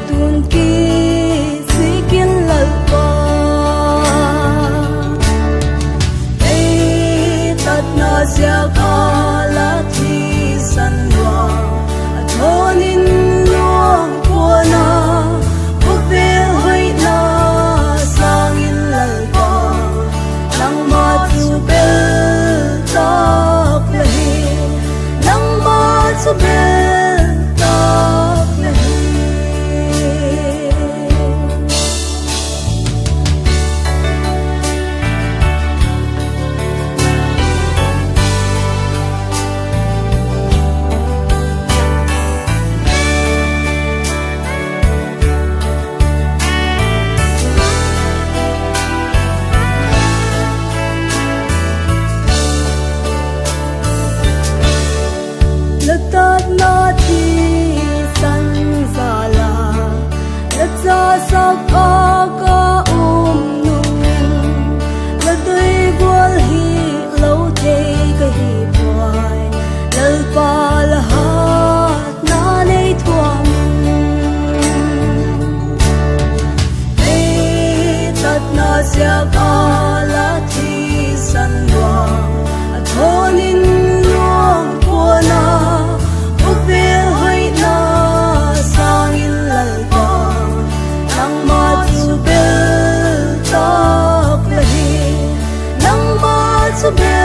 tun ki sikin lalpa ei tat na sia kala thi sanwa athonin luang kuana upe hoi na sangin lalpa nang ma chu bel tak lahi nang ma chu bel tak lahi tat na thi san zala la cha sak ka nun la dei gwal hi lo te ka hi boy lal pa la hat na nei thuam ei tat na sia ka la thi san wa athonin luang kuana upe hoi na sangin lalpa nang ma chu bel tak lahi nang ma chu bel